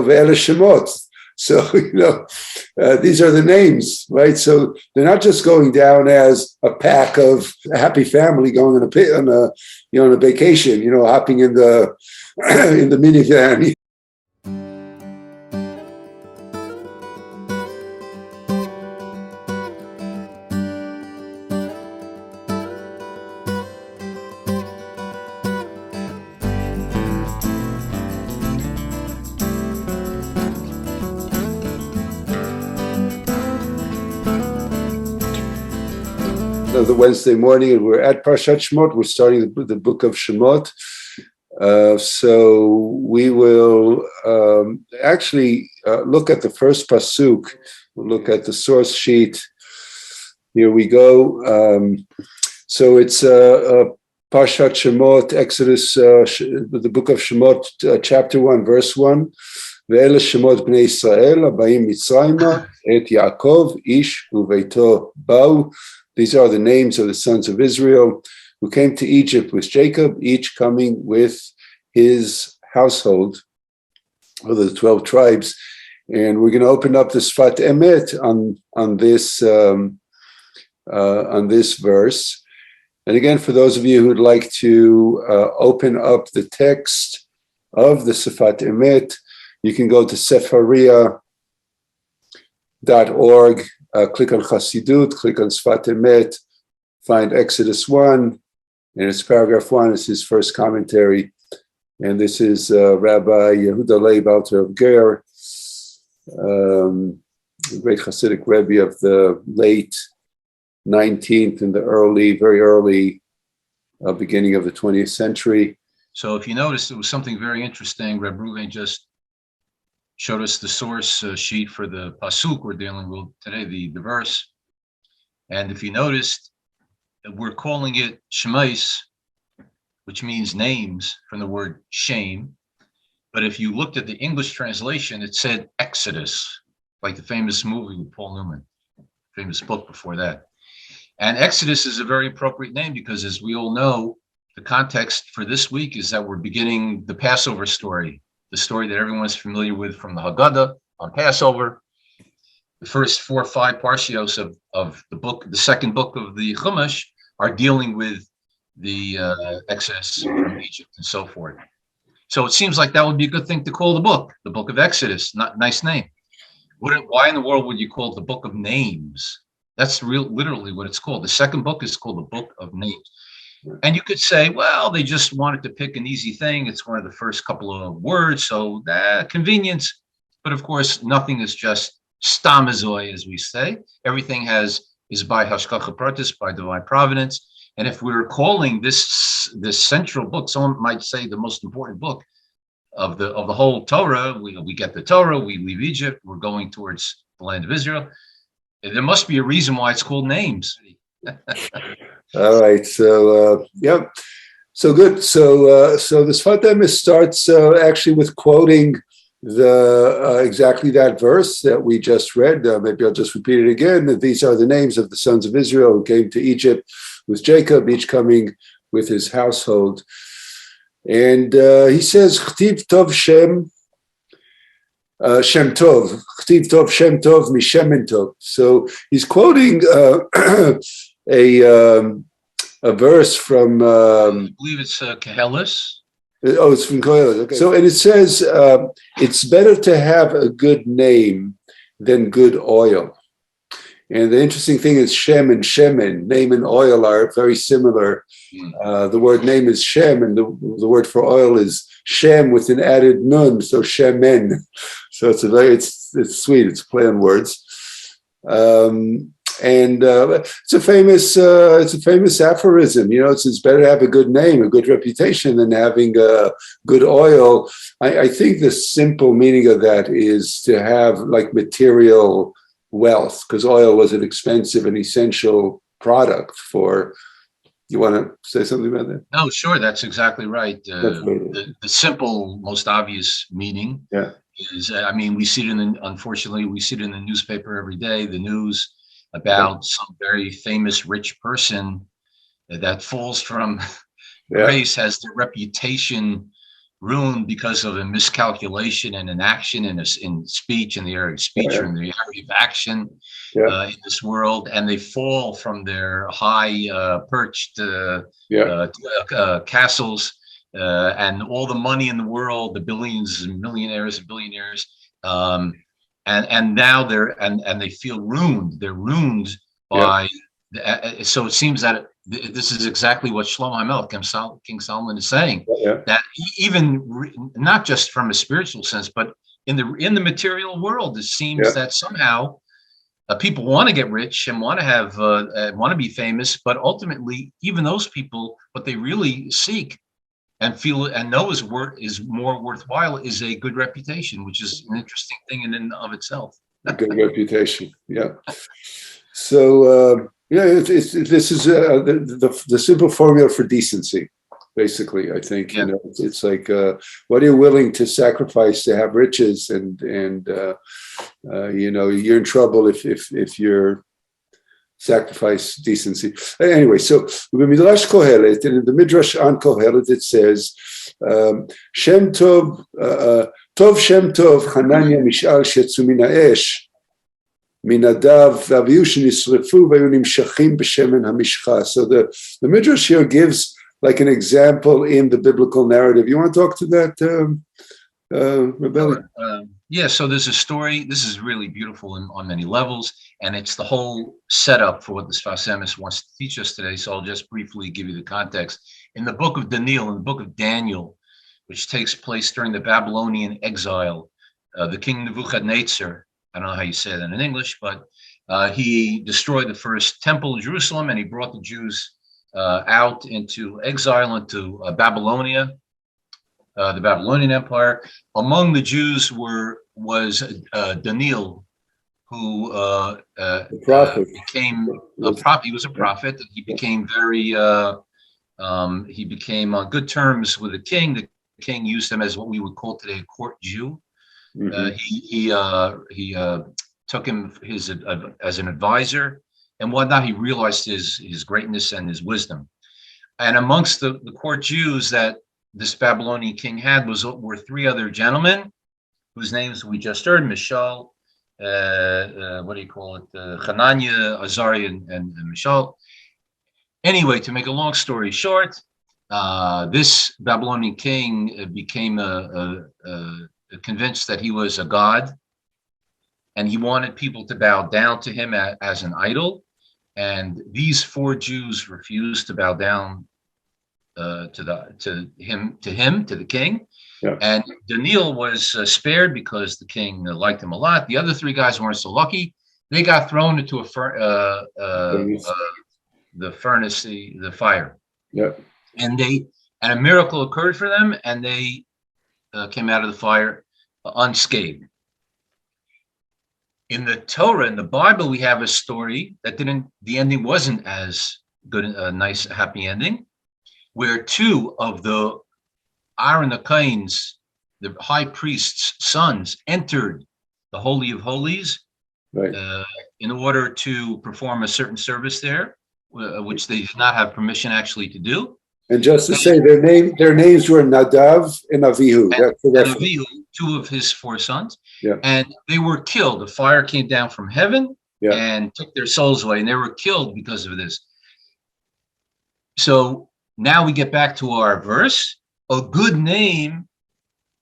Ve'ele Shemot. So, these are the names, right? So they're not just going down as a pack of a happy family going on a vacation, hopping in the in the minivan. The Wednesday morning, and we're at Parshat Shemot. We're starting the book of Shemot. So we will actually look at the first pasuk. We'll look at the source sheet. Here we go. So it's Parshat Shemot, Exodus, the book of Shemot, chapter 1, verse 1. ואלה שמות בני ישראל הבאים מצרימה את יעקב איש וביתו באו. These are the names of the sons of Israel who came to Egypt with Jacob, each coming with his household, of the 12 tribes. And we're going to open up the Sfat Emet on this verse. And again, for those of you who'd like to open up the text of the Sfat Emet, you can go to sefaria.org, click on Chassidut, click on Sfat Emet, find Exodus 1, and it's paragraph 1, it's his first commentary. And this is Rabbi Yehuda Leib Alter of Ger, great Hasidic Rebbe of the late 19th and the very early beginning of the 20th century. So if you noticed, it was something very interesting. Reb Ruven just showed us the source sheet for the pasuk we're dealing with today, the verse. And if you noticed, we're calling it Shemais, which means names, from the word shame. But if you looked at the English translation, it said Exodus, like the famous movie with Paul Newman, famous book before that. And Exodus is a very appropriate name because, as we all know, the context for this week is that we're beginning the Passover story, the story that everyone's familiar with from the Haggadah on Passover. The first 4 or 5 parshios of the book, the second book of the Chumash, are dealing with the Exodus from Egypt and so forth. So it seems like that would be a good thing to call the book of Exodus. Nice name. Why in the world would you call it the book of names? That's literally what it's called. The second book is called the book of names. And you could say, well, they just wanted to pick an easy thing. It's one of the first couple of words, so convenience. But of course, nothing is just stamazoi, as we say. Everything is by hashgacha pratis, by divine providence. And if we're calling this central book, someone might say the most important book of the whole Torah, we get the Torah, we leave Egypt, we're going towards the land of Israel. There must be a reason why it's called names. All right. So, So good. So the Sfat Emet starts actually with quoting exactly that verse that we just read. Maybe I'll just repeat it again. That these are the names of the sons of Israel who came to Egypt with Jacob, each coming with his household. And he says, Chtiv Tov Shem. Shem Tov, Chtiv Tov, Shem Tov, Mishemen Tov. So he's quoting a verse from. I believe it's Kehelis. Oh, it's from Koheles. Okay. So, and it says, it's better to have a good name than good oil. And the interesting thing is Shem and Shemen, name and oil are very similar. The word name is Shem, and the word for oil is Shem with an added nun, so Shemen. So it's sweet. It's a play on words, and it's a famous aphorism. It's better to have a good name, a good reputation, than having good oil. I think the simple meaning of that is to have like material wealth, because oil was an expensive and essential product for. You want to say something about that? No, sure. That's exactly right. The simple, most obvious meaning is, we see it unfortunately, we see it in the newspaper every day, the news about some very famous rich person that falls from grace, has the reputation ruined because of a miscalculation and an action in speech, in the area of speech or in the area of action in this world, and they fall from their high perched castles and all the money in the world, the billions and millionaires and billionaires, and now they feel ruined. They're ruined by. So it seems that this is exactly what Shlomo HaMelech, King Solomon, is saying. That even not just from a spiritual sense, but in the material world, it seems that somehow people want to get rich and want to be famous, but ultimately, even those people, what they really seek and feel and know is more worthwhile is a good reputation, which is an interesting thing in and of itself. A good reputation, yeah. So this is the simple formula for decency, basically. I think it's like what are you willing to sacrifice to have riches, and you're in trouble if you're sacrifice decency. Anyway, so in the Midrash Kohelet, and in the Midrash on Kohelet, it says, Shem Tov, Tov Shem Tov, Hananya Mishal Shetzu Min Ha'esh, Minadav V'avihu Shenisrefu V'ayu Nimshachim B'Shemen HaMishcha. So the Midrash here gives like an example in the biblical narrative. You want to talk to that, Rebelli? So there's a story. This is really beautiful on many levels, and it's the whole setup for what the Sfas Emes wants to teach us today. So I'll just briefly give you the context. In the book of Daniel, which takes place during the Babylonian exile, the king Nebuchadnezzar, I don't know how you say that in English, but he destroyed the first temple in Jerusalem, and he brought the Jews out into exile into Babylonia. The Babylonian Empire. Among the Jews was Daniel, who became a prophet. He was a prophet. He became he became on good terms with the king. The king used him as what we would call today a court Jew. He took him as an advisor and whatnot. He realized his greatness and his wisdom. And amongst the court Jews that this Babylonian king were three other gentlemen whose names we just heard: Mishael, Hananiah, Azariah, and Mishael. Anyway, to make a long story short, this Babylonian king became convinced that he was a god, and he wanted people to bow down to him as an idol. And these four Jews refused to bow down to the king. And Daniel was spared because the king liked him a lot. The other three guys weren't so lucky. They got thrown into the furnace, the fire. And a miracle occurred for them, and they came out of the fire unscathed. In the Torah, in the Bible, we have a story that the ending wasn't as good, a nice, happy ending, where two of the Aaron Akain's, the high priest's sons, entered the Holy of Holies in order to perform a certain service there, which they did not have permission actually to do. And just to say, their names were Nadav and Avihu. That's the reference. Avihu, two of his four sons. And they were killed. The fire came down from heaven and took their souls away, and they were killed because of this. So now we get back to our verse. A good name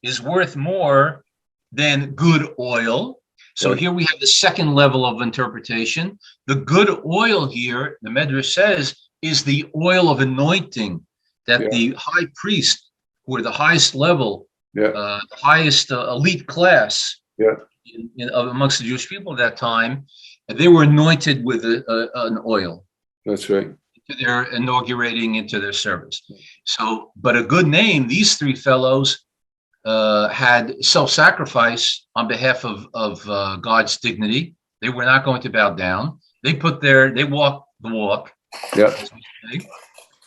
is worth more than good oil. So here we have the second level of interpretation. The good oil here, the Medrash says, is the oil of anointing that the high priest, who are the highest level, the highest elite class amongst the Jewish people at that time, they were anointed with an oil. That's right. They're inaugurating into their service. So, but a good name, these three fellows had self-sacrifice on behalf of God's dignity. They were not going to bow down. They walked the walk.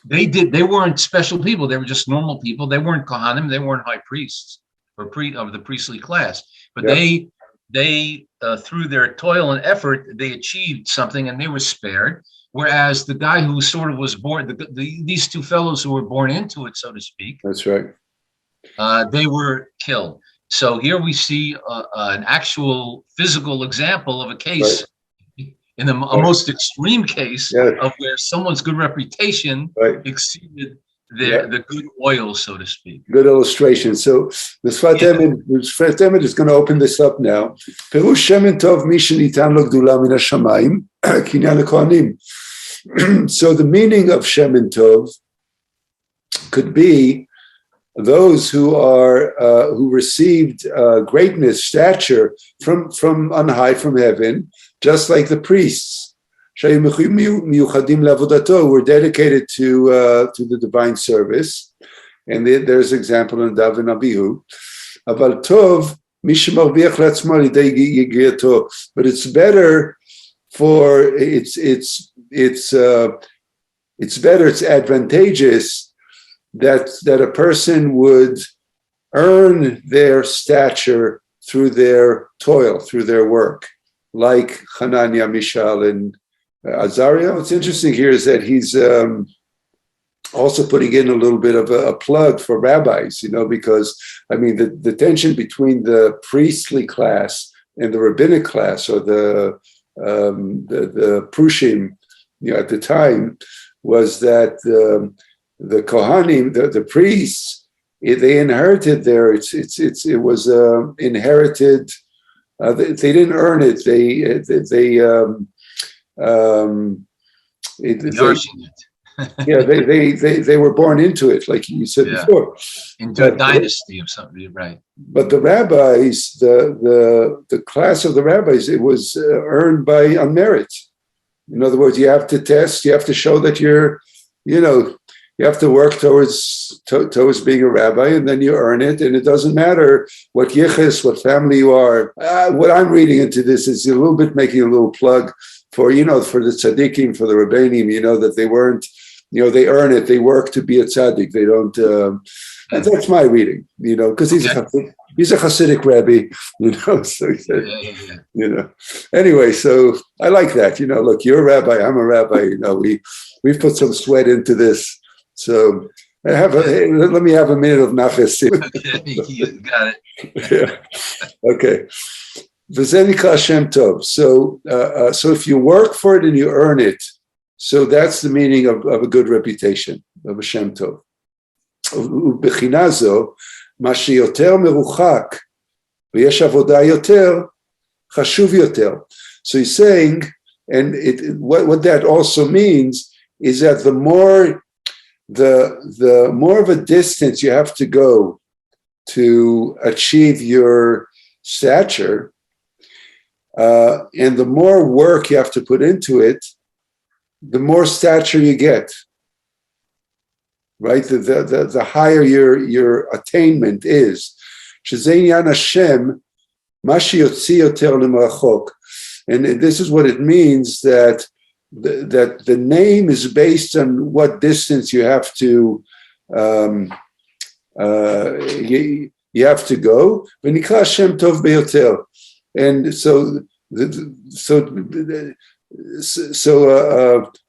They weren't special people. They were just normal people. They weren't Kohanim. They weren't high priests or of the priestly class. But they through their toil and effort, they achieved something, and they were spared. Whereas the guy who sort of was born, these two fellows who were born into it, so to speak. That's right. They were killed. So here we see an actual physical example of a Right. case, in a Right. most extreme case Yeah. of where someone's good repitation Right. exceeded Yeah. the good oil, so to speak. Good illustration. So the Sfat Yeah. Emet is going to open this up now. Perush shemen tov mi shenitan lo gdula min hashamayim kinyan hakohanim. So the meaning of shemen tov could be those who are who received greatness, stature from on high, from heaven, just like the priests. Were dedicated to the divine service, and there's example in David Abihu. Aval tov but it's better for it's better, it's advantageous that a person would earn their stature through their toil, through their work, like Hananiah, Mishael, and Azariah. What's interesting here is that he's also putting in a little bit of a plug for rabbis, because, I mean, the tension between the priestly class and the rabbinic class, or the Prushim, at the time, was that the Kohanim, the priests, they inherited it was inherited. They didn't earn it. They were born into it, like you said before. Into a dynasty of something, right? But the rabbis, the class of the rabbis, it was earned on merit. In other words, you have to test, you have to show that you're, you have to work towards being a rabbi, and then you earn it. And it doesn't matter what yichus, what family you are. What I'm reading into this is a little bit making a little plug for, for the tzaddikim, for the rabbanim, that they weren't, they earn it. They work to be a tzaddik. They don't, that's my reading, because he's a Hasidic rabbi, so he said, Anyway, so I like that, look, you're a rabbi, I'm a rabbi, we've put some sweat into this. So let me have a minute of nachas. You got it. Yeah. Okay. V'zenika Shem Tov. So if you work for it and you earn it, so that's the meaning of a good reputation, of a Shem Tov. ובחינה זו, מה שיותר מרוחק ויש עבודה יותר, חשוב יותר. So he's saying, and what that also means is that the more of a distance you have to go to achieve your stature, and the more work you have to put into it, the more stature you get. Right, the higher your attainment is. And this is what it means, that the name is based on what distance you have to go. And so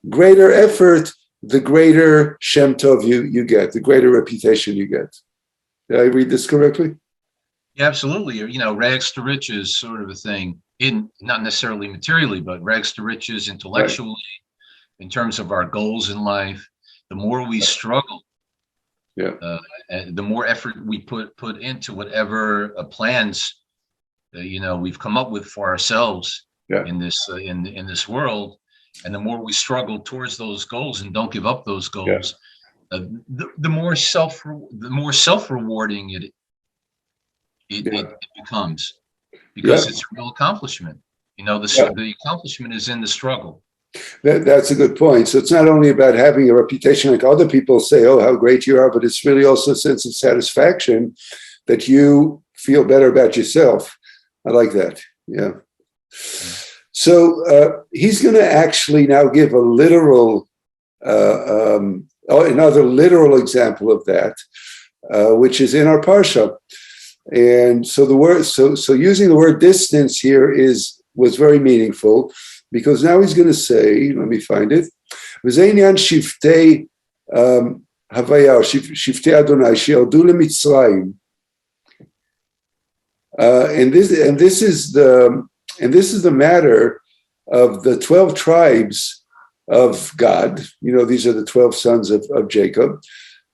greater effort, the greater Shem Tov you get, the greater reputation you get. Did I read this correctly? Yeah, absolutely. Rags to riches sort of a thing, not necessarily materially, but rags to riches intellectually, right, in terms of our goals in life. The more we struggle, the more effort we put into whatever plans we've come up with for ourselves in this world. And the more we struggle towards those goals and don't give up those goals, the more self-rewarding it becomes, because it's a real accomplishment. The accomplishment is in the struggle. That's a good point. So it's not only about having a reputation like other people say, oh, how great you are, but it's really also a sense of satisfaction that you feel better about yourself. I like that. Yeah. So he's going to actually now give a literal, another literal example of that, which is in our parsha. And so the word, so using the word distance here was very meaningful, because now he's going to say, let me find it. V'zeinyan shiftei Havaya, Shiftei Adonai, She'aldu leMitzrayim. And this is the matter of the 12 tribes of God. These are the 12 sons of Jacob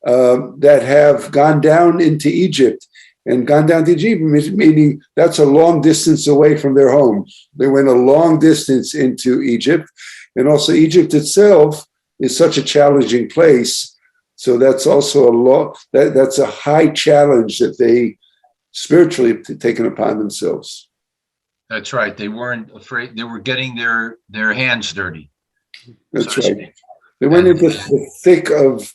that have gone down into Egypt. And gone down to Egypt, meaning that's a long distance away from their home. They went a long distance into Egypt. And also Egypt itself is such a challenging place. So that's also that's a high challenge that they spiritually have taken upon themselves. That's right. They weren't afraid. They were getting their hands dirty. That's right. They went into the thick of.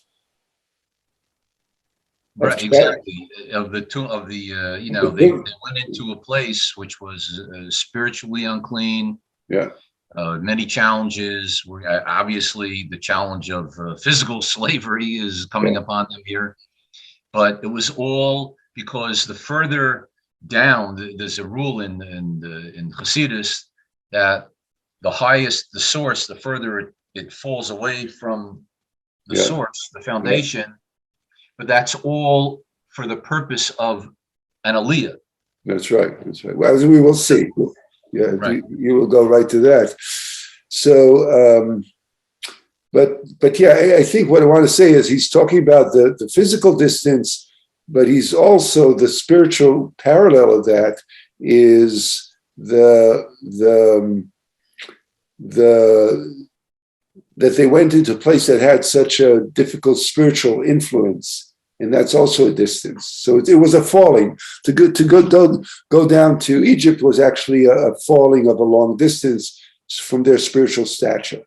Right, exactly. They went into a place which was spiritually unclean. Yeah. Many challenges. Obviously, the challenge of physical slavery is coming upon them here, but it was all because the further down, there's a rule in Hasidus that the highest the source, the further it falls away from the source, the foundation. Yeah. But that's all for the purpose of an aliyah. That's right. Well, as we will see. Yeah, right. You will go right to that. So, but yeah, I think what I want to say is he's talking about the physical distance, but he's also the spiritual parallel of that is that they went into a place that had such a difficult spiritual influence. And that's also a distance. So it was a falling. To go down to Egypt was actually a falling of a long distance from their spiritual stature.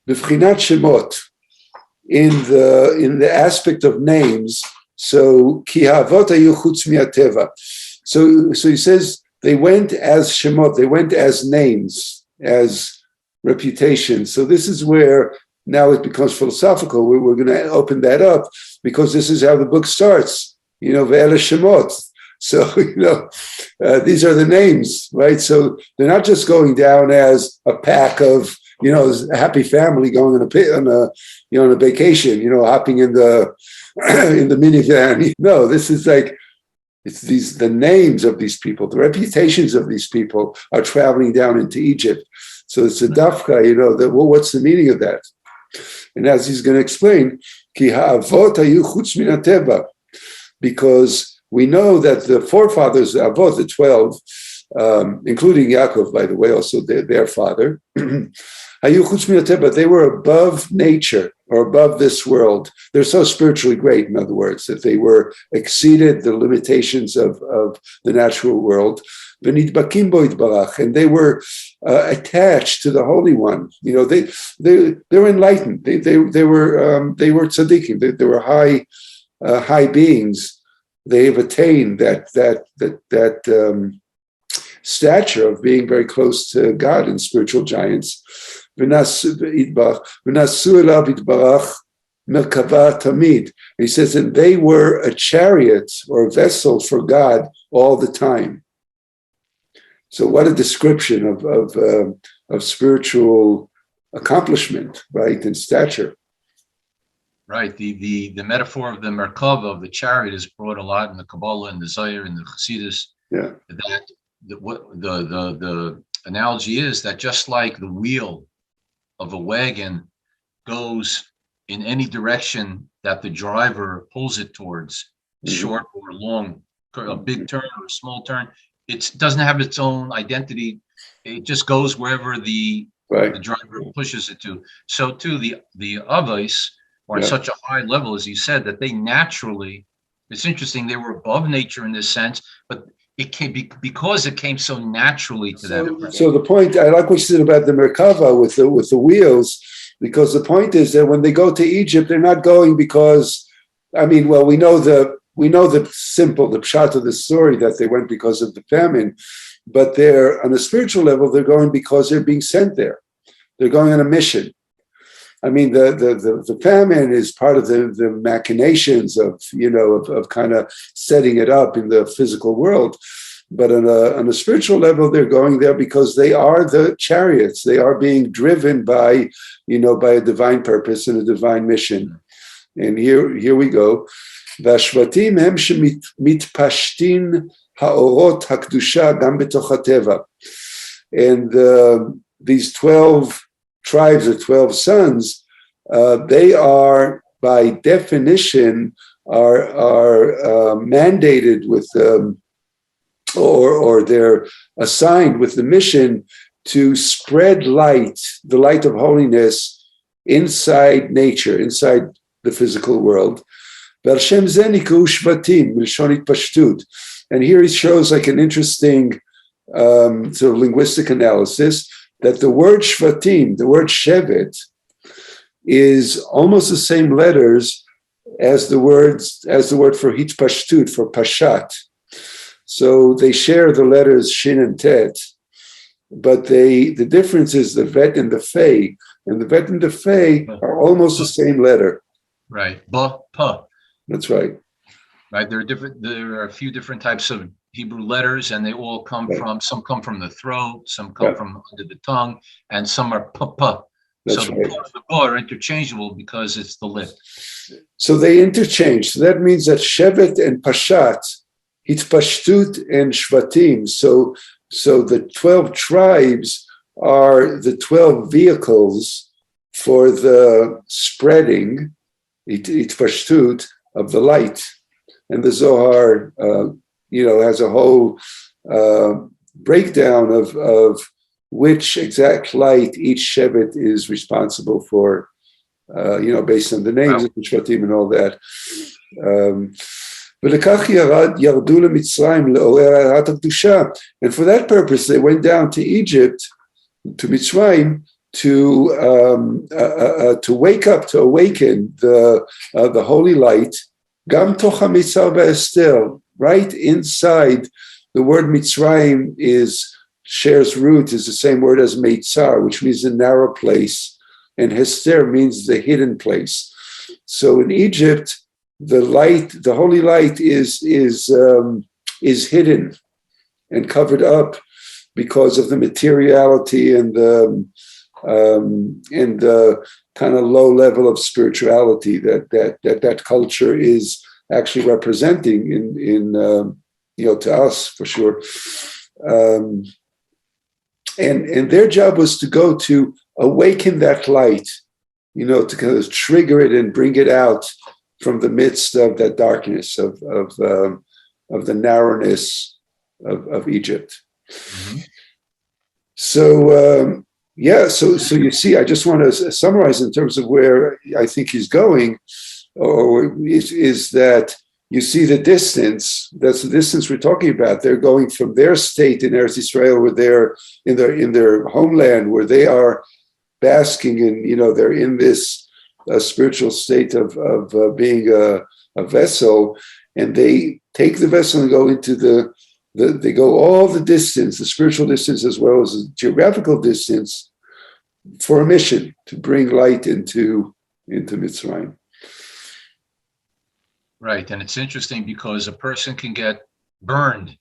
B'fchinat Shemot, in the aspect of names, so ki havot hayu chutz mi'ateva. So he says they went as Shemot, they went as names, as reputation. So this is where now it becomes philosophical. We're going to open that up because this is how the book starts. Ve'ele Shemot. So these are the names, right? So they're not just going down as a pack of a happy family going on a vacation. Hopping in the minivan. No, this is like it's the names of these people, the reputations of these people are traveling down into Egypt. So it's a dafka, what's the meaning of that? And as he's going to explain, ki ha'avot hayu chutz min hateva, because we know that the forefathers, the avot, the 12, including Yaakov, by the way, also their father, hayu chutz min hateva, they were above nature or above this world. They're so spiritually great, in other words, that they were exceeded the limitations of the natural world. And they were attached to the Holy One. They were enlightened. They were tzaddikim. They were high beings. They have attained that stature of being very close to God and spiritual giants. He says that they were a chariot or a vessel for God all the time. So what a description of spiritual accomplishment, right, and stature. Right. The metaphor of the Merkava, of the chariot, is brought a lot in the Kabbalah and the Zohar and the Chassidus. Yeah. The analogy is that just like the wheel of a wagon goes in any direction that the driver pulls it towards, short or long, a big turn or a small turn, it doesn't have its own identity. It just goes wherever the driver pushes it to. So too, the avos are at such a high level, as you said, that they naturally, it's interesting, they were above nature in this sense, but it came because it came so naturally to them. So the point, I like what you said about the Merkava with the wheels, because the point is that when they go to Egypt, they're not going because, we know the pshat of the story that they went because of the famine, but they're on a spiritual level, they're going because they're being sent there. They're going on a mission. The famine is part of the machinations of kind of setting it up in the physical world. But on a spiritual level, they're going there because they are the chariots. They are being driven by, by a divine purpose and a divine mission. And here we go. והשבטים הם שמתפשטים האורות הקדושה גם בתוך הטבע. And these 12 tribes or 12 sons, they are by definition are mandated with or they're assigned with the mission to spread light, the light of holiness inside nature, inside the physical world. And here he shows like an interesting sort of linguistic analysis that the word shvatim, the word shevet, is almost the same letters as the word for hitpashtut, for pashat. So they share the letters shin and tet, but the difference is the vet and the fei, and the vet and the fei are almost the same letter. Right. Ba, pa. That's right. Right. There are a few different types of Hebrew letters, and they all come from, some come from the throat, some come from under the tongue, and some are pa, pa. That's so right. the pa are interchangeable because it's the lip. So they interchange. So that means that shevet and pashat, hitpashtut and shvatim. So the 12 tribes are the 12 vehicles for the spreading, hitpashtut, of the light. And the Zohar, has a whole breakdown of which exact light each shevet is responsible for, based on the names of the shvatim and all that. And for that purpose, they went down to Egypt, to Mitzrayim, to wake up, to awaken the holy light. Gam tocha mitzvah v'ester, right inside. The word Mitzrayim shares root, is the same word as Meitzar, which means a narrow place, and Hester means the hidden place. So in Egypt, the light, the holy light, is hidden and covered up because of the materiality and the kind of low level of spirituality that culture is actually representing in to us for sure. And their job was to go to awaken that light, to kind of trigger it and bring it out from the midst of that darkness of the narrowness of Egypt. Mm-hmm. So you see, I just want to summarize in terms of where I think he's going, is that you see the distance. That's the distance we're talking about. They're going from their state in Eretz Israel, where they're in their homeland, where they are basking in, they're in this spiritual state of being a vessel, and they take the vessel and go into they go all the distance, the spiritual distance as well as the geographical distance, for a mission to bring light into Mitzrayim. Right, and it's interesting because a person can get burned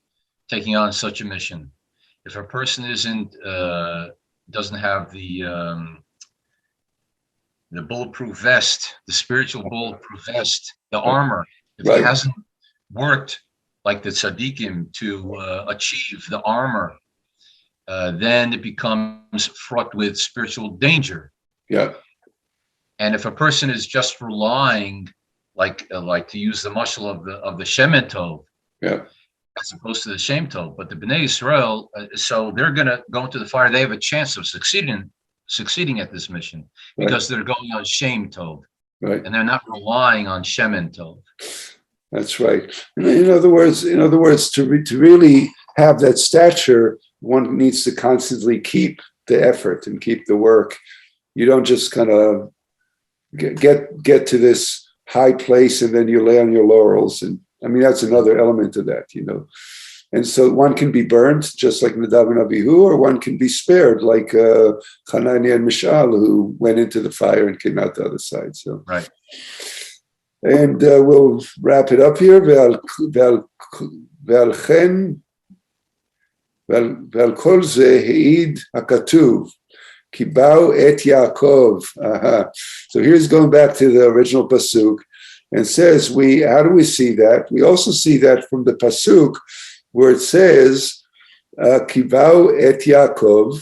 taking on such a mission. If a person doesn't have the bulletproof vest, the spiritual bulletproof vest, the armor, if he hasn't worked like the tzaddikim to achieve the armor, then it becomes fraught with spiritual danger. Yeah. And if a person is just relying, like to use the muscle of the Shemet Tov, as opposed to the Shem Tov, but the Bnei Israel, so they're going to go into the fire. They have a chance of succeeding at this mission because they're going on Shem Tov, and they're not relying on Shemen Tov. That's right. In other words, to really have that stature, one needs to constantly keep the effort and keep the work. You don't just kind of get to this high place and then you lay on your laurels. And I mean, that's another element of that, And so one can be burned, just like Nadav and Abihu, or one can be spared, like Hananiah and Mishael, who went into the fire and came out the other side. So right. And we'll wrap it up here. ועל כל זה העיד הכתוב, כי באו את יעקב. So here's going back to the original pasuk, and says, how do we see that? We also see that from the pasuk where it says, כי באו את יעקב,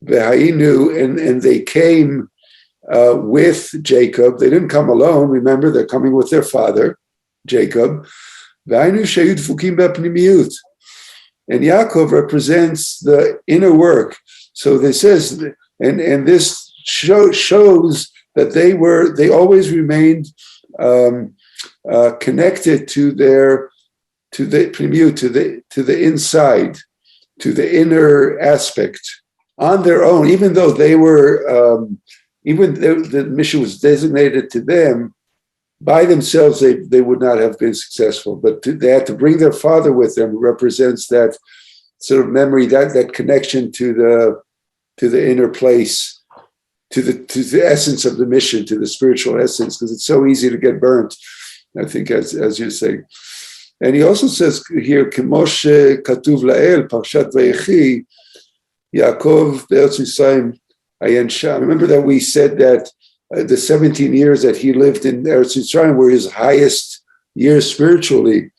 והיינו, and they came with Jacob. They didn't come alone. Remember, they're coming with their father, Jacob. והיינו שהיו דבוקים בפנימיות. And Yaakov represents the inner work. So this says, and this shows that they always remained connected to the inside, to the inner aspect on their own, even though they were, the mission was designated to them. By themselves, they would not have been successful, but they had to bring their father with them, who represents that sort of memory, that connection to the inner place, to the essence of the mission, to the spiritual essence, because it's so easy to get burnt, I think, as you say. And he also says here, Kemoshe Katuv Lael, Parshat Vayechi, Yaakov Be'etz Yisrael Ayen Sham. Remember that we said that the 17 years that he lived in Eretz Yisrael were his highest years spiritually.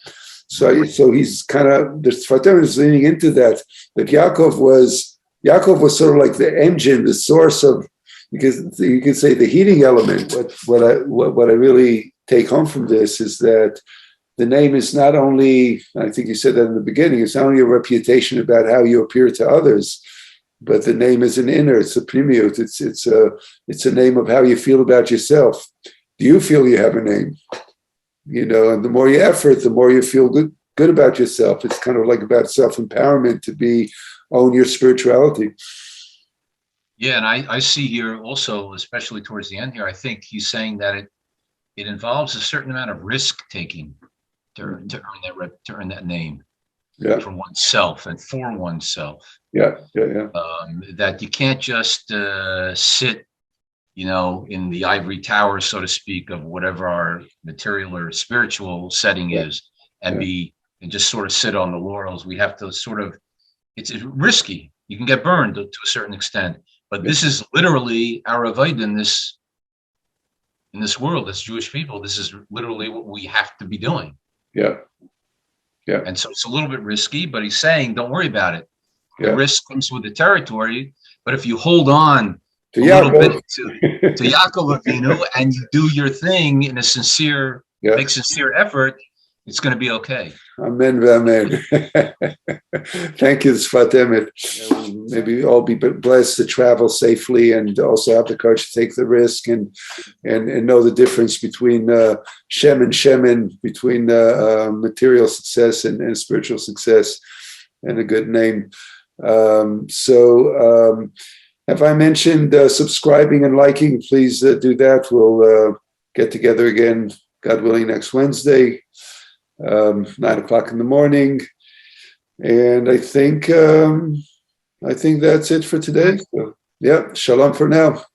So he's kind of, the Sfatim is leaning into that Yaakov was sort of like the engine, the source of, because you could say the heating element. What I really take home from this is that the name is not only, I think you said that in the beginning, it's not only a reputation about how you appear to others, but the name is an inner, it's a primiut, it's a name of how you feel about yourself. Do you feel you have a name? And the more you effort, the more you feel good about yourself. It's kind of like about self-empowerment to own your spirituality. Yeah, and I see here also, especially towards the end here, I think he's saying that it involves a certain amount of risk taking to earn that name. Yeah. For oneself and for oneself. Yeah. That you can't just sit, in the ivory tower, so to speak, of whatever our material or spiritual setting is, and just sort of sit on the laurels. We have to sort of, it's risky. You can get burned to a certain extent, but this is literally our avodah in this world as Jewish people. This is literally what we have to be doing. Yeah. Yeah. And so it's a little bit risky, but he's saying, don't worry about it. Yeah. The risk comes with the territory, but if you hold on to a little bit to Yaakov Avinu and you do your thing in a sincere, make sincere effort, it's going to be okay. Amen, amen. Thank you, Sfat Emet. Maybe we all be blessed to travel safely and also have the courage to take the risk and know the difference between Shem and Shemin, between material success and spiritual success, and a good name. Have I mentioned subscribing and liking? Please do that. We'll get together again, God willing, next Wednesday. 9:00 in the morning, and I think that's it for today. So, shalom for now.